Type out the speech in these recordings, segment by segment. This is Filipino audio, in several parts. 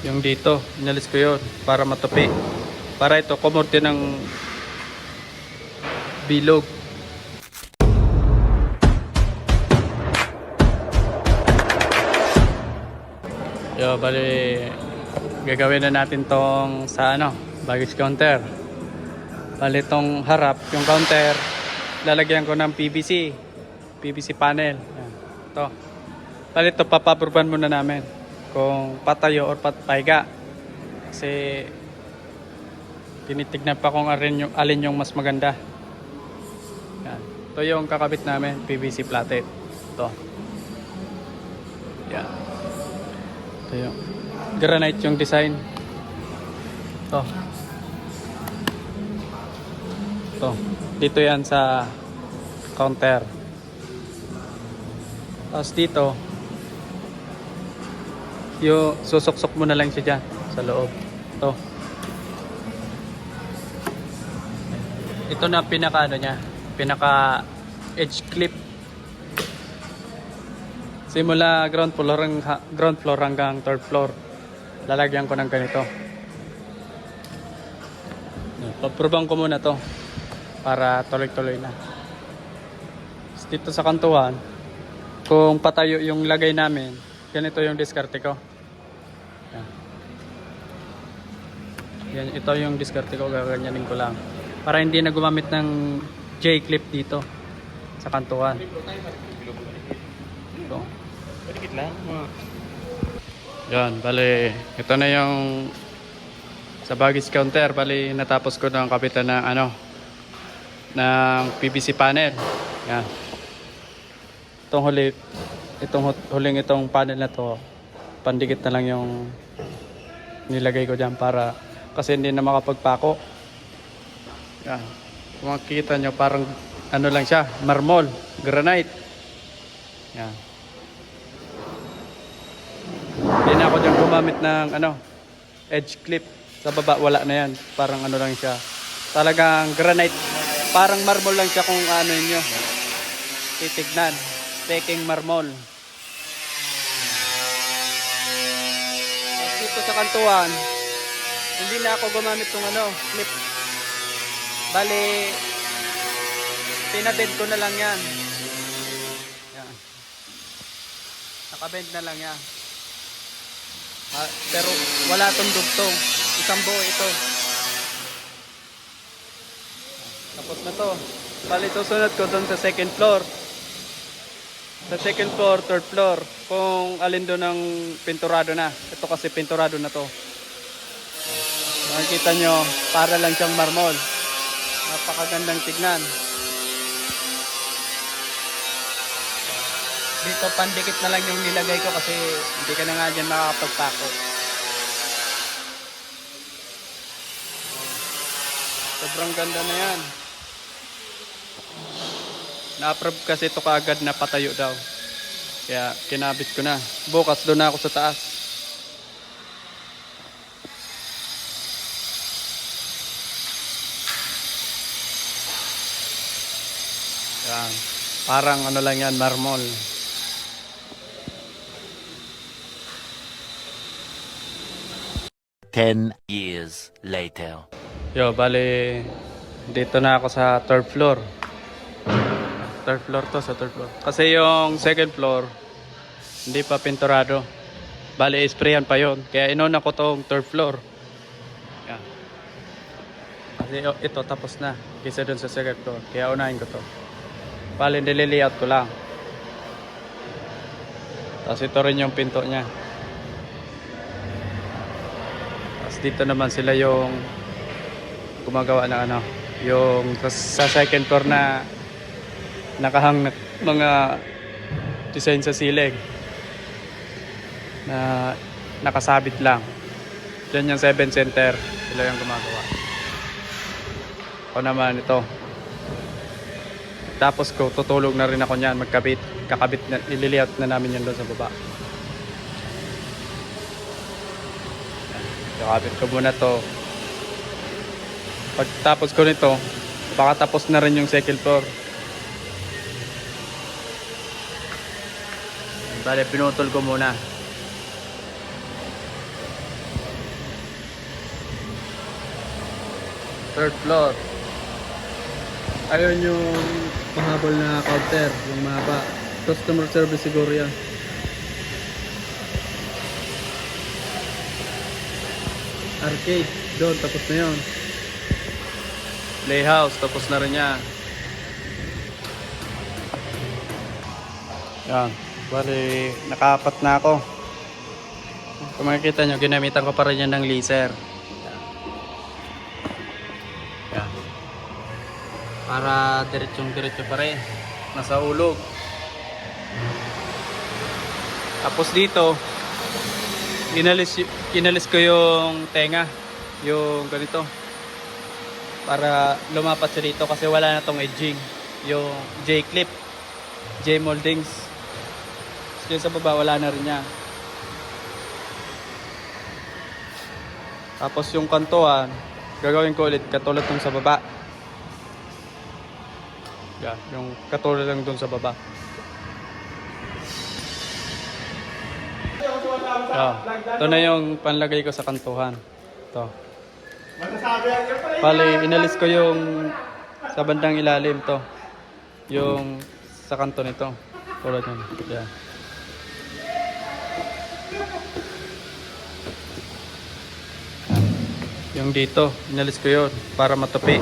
Yung dito, inalis ko yun para matupi. Para ito, kumorte ng bilog. Yo, bali, gagawin na natin tong sa baggage counter. Bali, tong harap, yung counter, lalagyan ko ng PVC panel. Yan. Ito. Bali, ito, papaproban muna namin kung patayo or patpaiga. Kasi, tinitignan pa kung alin yung mas maganda. Yan. Ito yung kakabit namin, PVC flathead. Ito. Yan. Ito yung granite yung design. Ito. Ito. Dito yan sa counter. Tapos dito, yung susuksok mo na lang siya dyan sa loob. Ito. Ito na pinaka niya. Pinaka edge clip. Simula ground floor hanggang third floor. Lalagyan ko ng ganito. Paprobang ko muna to para tuloy-tuloy na. Dito sa kantuan, kung patayo yung lagay namin, ganito yung diskarte ko. Yan, ito yung diskarte ko, gaganyanin ko lang. Para hindi na gumamit ng J-clip dito sa kantuan. Ito. Yan, bali, ito na yung sa baggage counter. Bali, natapos ko ng kapitan ng ng PVC panel. Yan. Itong panel na to, pandikit na lang yung nilagay ko dyan para kasi hindi na makapagpako. Yan. Kung makikita nyo, parang lang siya, marmol, granite. Yan. Hindi na ako dyan gumamit ng edge clip. Sa baba wala na yan. Parang lang siya. Talagang granite. Parang marmol lang siya kung nyo titignan. Peking marmol. Dito sa kantuan, hindi na ako gumamit ng clip. Bali, pinabend ko na lang yan. Yan. Nakabend na lang yan. Pero wala tong dugtong. Isang buo ito. Tapos na to. Bali, susunod ko doon sa second floor. Sa second floor, third floor. Kung alin doon ng pinturado na. Ito kasi pinturado na to. Makikita nyo, para lang siyang marmol. Napakagandang tignan. Dito pandikit na lang yung nilagay ko kasi hindi ka na nga dyan makakapagpako. Sobrang ganda na yan. Na-approve kasi ito kaagad na patayo daw. Kaya kinabit ko na. Bukas doon na ako sa taas. Yan. Parang lang yan, marmol. Ten years later. Yo, bali dito na ako sa third floor. Third floor to, sa third floor. Kasi yung second floor hindi pa pinturado. Bali sprayan pa yon. Kaya inuna ko tong third floor. Yan. Kasi ito tapos na kaysa dun sa second floor. Kaya unahin ko to. Bali nililiat ko lang. Tapos ito rin yung pinto niya. Tapos dito naman sila yung gumagawa ng yung sa second floor na nakahang mga design sa ceiling na nakasabit lang. Diyan yung 7 center, sila yung gumagawa. Ako naman ito. Tapos ko tutulog na rin ako niyan, kakabit na, ililiat na namin yan doon sa baba. Kakabit ko muna to. Pagtapos ko nito, baka tapos na rin yung second floor. Bale, pinutol ko muna. Third floor. Ayun yung pahabol na counter, yung mahaba. Customer service siguro yan. Arcade, doon, tapos na yun. Playhouse, tapos na rin yan. Yan, bali, nakaapat na ako. Kung makikita nyo, ginamitan ko pa rin yan ng laser. Yan. Para diretso pa rin. Nasa ulog. Tapos dito, inalis ko yung tenga. Yung ganito. Para lumapat siya dito kasi wala na tong edging. Yung J-clip. J-moldings. Yung sa baba, wala na rin yan. Tapos yung kantuan, gagawin ko ulit katulad ng sa baba. Yan, yung katulad lang dun sa baba. Ito na yung panlagay ko sa kantuhan. Ito. Bali, inalis ko yung sa bandang ilalim to. Yung sa kanto nito. Tulad nyo. Yan. Yung dito, inalis ko yun para matupi.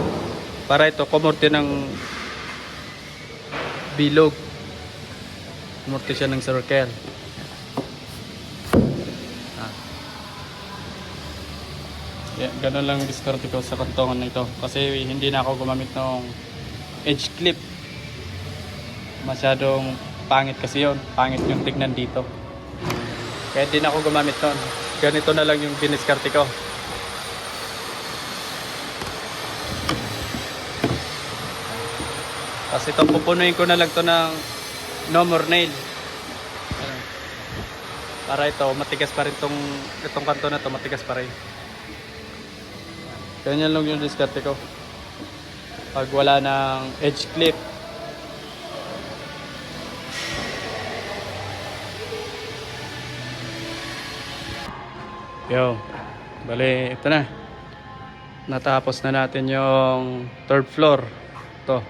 Para ito, kumurti ng bilog. Kumurti siya ng circle. Yeah, ganun lang diskarte ko sa kantongan na ito. Kasi hindi na ako gumamit ng edge clip. Masyadong pangit kasi yun. Pangit yung tignan dito. Kaya hindi na ako gumamit nun. Ganito na lang yung diniskarte ko. Tapos ito, pupunuin ko na lang to ng no more nail. Para ito, matigas pa rin itong kanto na to, matigas pa rin. Ganyan lang yung diskarte ko. Pag wala ng edge clip. Yo, bali, ito na. Natapos na natin yung third floor. Ito.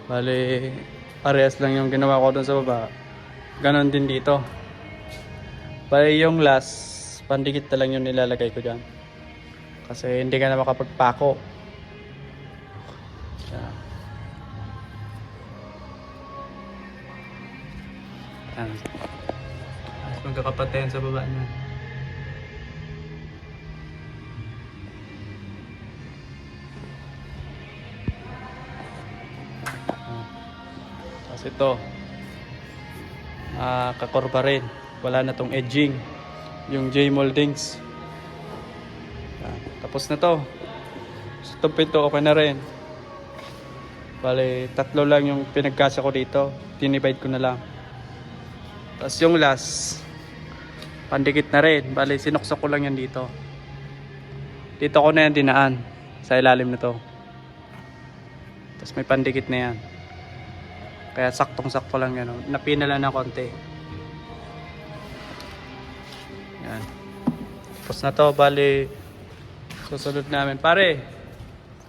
Bali, parehas lang yung ginawa ko dun sa baba. Ganon din dito. Bali, yung last, pandikit na lang yung nilalagay ko dyan. Kasi hindi ka na makapagpako. Yan. Yan. Magkakapatayan sa baba niya. Tapos ito, kakorba rin. Wala na tong edging. Yung J-moldings. Tapos na to. Itong pinto okay na rin. Bale, 3 lang yung pinagkasya ko dito. Dinivide ko na lang. Tapos yung last, pandikit na rin. Bale, sinuksok ko lang yan dito. Dito ko na yan dinaan. Sa ilalim na to. Tapos may pandikit na yan. Kaya saktong-sakto lang yan. Napina lang ng konti. Yan. Tapos na to, bali, susunod namin. Pare,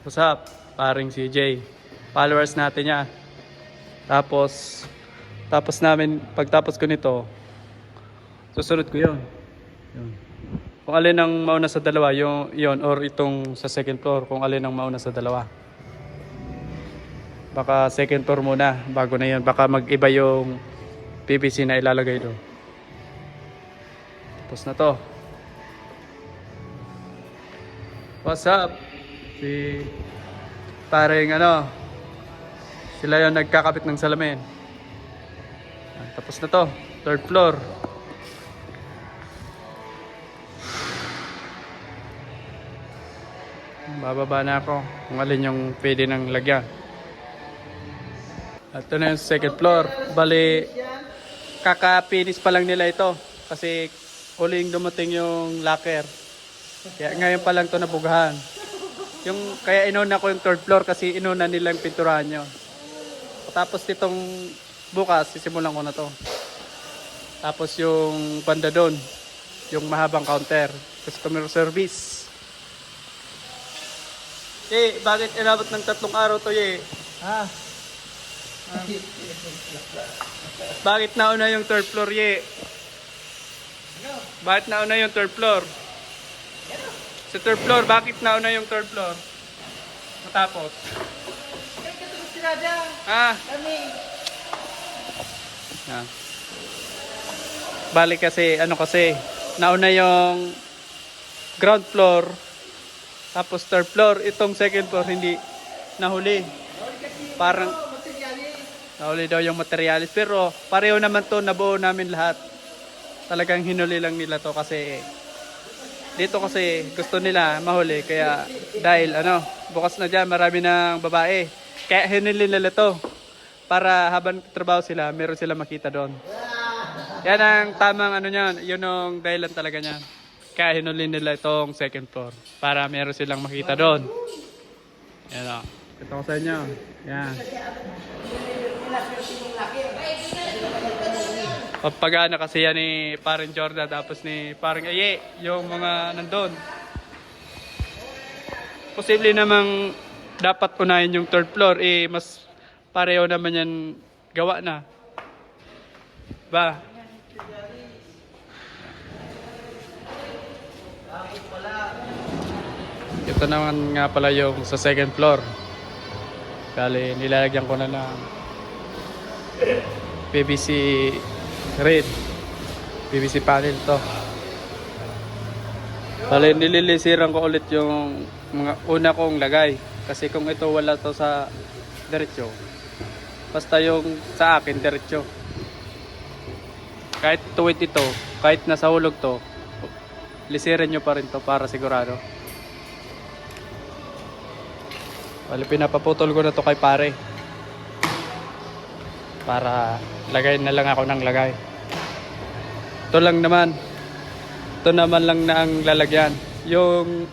what's up? Paring CJ. Followers natin yan. Tapos namin, pagtapos ko nito, susunod ko yun. Kung alin ang mauna sa dalawa, yun, or itong sa second floor, kung alin ang mauna sa dalawa. Baka second floor muna, bago na yun. Baka mag-iba yung PVC na ilalagay doon. Tapos na to. What's up? Si paring sila yung nagkakapit ng salamin. Tapos na to, third floor. Bababa na ako kung alin yung pwede ng lagyan. At ito na yung second floor. Bali, kaka-finish pa lang nila ito. Kasi uling dumating yung locker. Kaya ngayon pa lang ito nabugahan. Kaya inuna ko yung third floor kasi inuna nilang pinturahan nyo. Tapos itong bukas, sisimulan ko na to. Tapos yung banda doon, yung mahabang counter, customer service. Bakit inabot ng 3 araw to, Ha? Bakit nauna yung third floor, Bakit nauna yung third floor? Sa third floor, bakit nauna yung third floor? Matapos. Sila dyan. Kami. Balik kasi, nauna yung ground floor, tapos third floor, itong second floor hindi nahuli. Parang nahuli daw yung materialis, pero pareho naman to, nabuo namin lahat. Talagang hinuli lang nila to kasi dito kasi gusto nila mahuli, kaya dahil bukas na dyan marami ng babae, kaya hinuli nila to para habang trabaho sila meron sila makita doon. Yan ang tamang niyan, yun ang dahilan talaga niyan. Kaya hinuli nila itong second floor para meron silang makita doon. Yan o. Ito ko sa inyo. Yan. Pagpagana kasi yan ni Paring Jordan tapos ni Paring Aye, yung mga nandun. Posible namang dapat unahin yung third floor, mas pareho naman yan gawa na. Ba? Ito naman nga pala yung sa second floor. Kali nilalagyan ko na ng PVC red. PVC panel to. Kali nililisiran ko ulit yung mga una kong lagay. Kasi kung ito wala to sa diretso, basta yung sa akin diretso. Kahit tuwid ito, kahit nasa hulog to, lisirin nyo pa rin to para sigurado. Bali, pinapaputol ko na to kay pare para lagay na lang ako ng lagay. Ito naman lang na ang lalagyan. Yung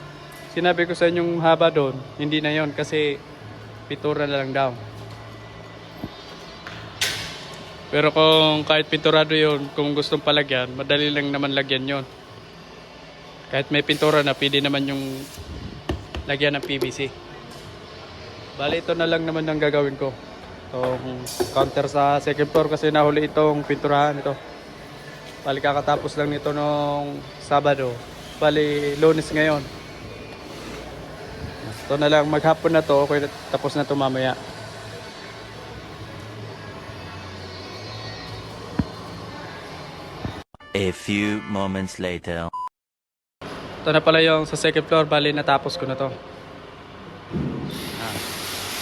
sinabi ko sa inyong haba doon, hindi na yon kasi pintura na lang daw. Pero kung kahit pinturado yon, kung gustong palagyan, madali lang naman lagyan yon. Kahit may pintura na, pwede naman yung lagyan ng PVC. Bali, ito na lang naman ang gagawin ko. Itong counter sa second floor kasi nahuli itong pinturahan ito. Bali, kakatapos lang nito nung Sabado. Bali, Lunes ngayon. Ito na lang, maghapon na to, okay, tapos na to mamaya. A few moments later. Ito na pala yung sa second floor, bali natapos ko na to.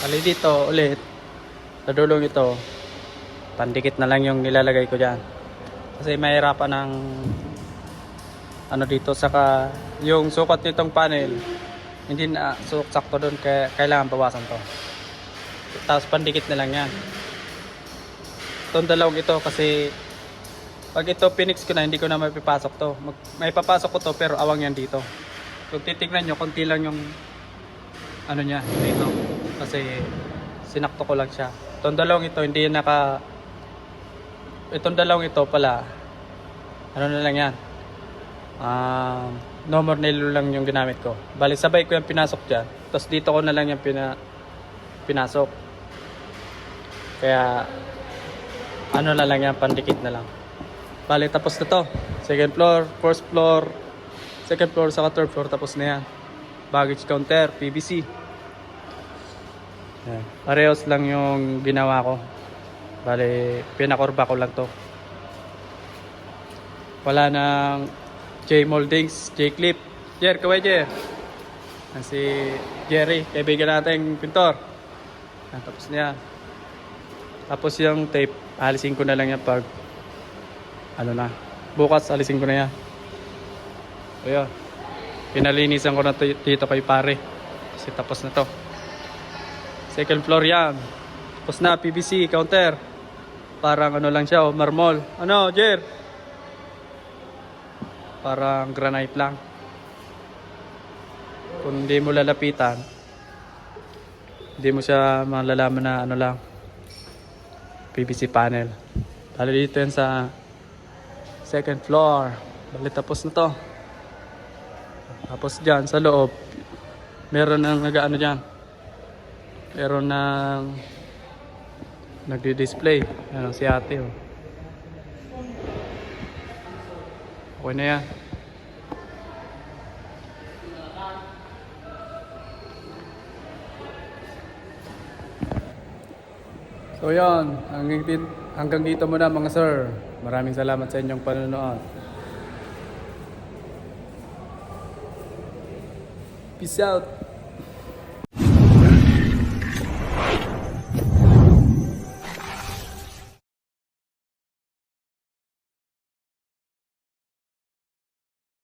Bali dito ulit, sa dulong ito, pandikit na lang yung nilalagay ko dyan. Kasi mahirapan ng dito, saka yung sukat nitong panel, hindi na sakto doon, kaya kailangan bawasan to. Tapos pandikit na lang yan. Itong dalawang ito kasi pag ito pinix ko na, hindi ko na mapipasok to. May papasok ko to pero awang yan dito. Kung titignan nyo, konti lang yung niya dito. Kasi sinakto ko lang siya. Itong dalawang ito, hindi itong dalawang ito pala, na lang yan. No more nail lang yung ginamit ko. Bali, sabay ko yung pinasok dyan. Tapos dito ko na lang yung pinasok. Kaya, na lang yan, pandikit na lang. Bali, tapos na to. Second floor, first floor, second floor, saka third floor, tapos na yan. Baggage counter, PVC. Yan. Parehos lang yung ginawa ko. Bali, pinakurba ko lang to. Wala nang J Moldings, J Clip. Jer, kaway Jer. Yan si Jerry, kaibigan natin pintor. Yan, tapos na yan. Tapos yung tape, alisin ko na lang yan pag bukas alisin ko na yan. Ayan. Pinalinisan ko na dito kay pare. Kasi tapos na to. Second floor yan. Tapos na, PVC, counter. Parang lang siya, marmol. Jer? Parang granite lang. Kung hindi mo lalapitan, hindi mo siya malalaman na lang. PVC panel. Bali dito yan sa second floor. Bali tapos na to. Tapos dyan sa loob, Meron nang nag-ano dyan. Meron nang nagdi-display. Ano, si ate oh. Okay na yan. So yun, hanggang dito muna mga sir. Maraming salamat sa inyong panonood. Peace out.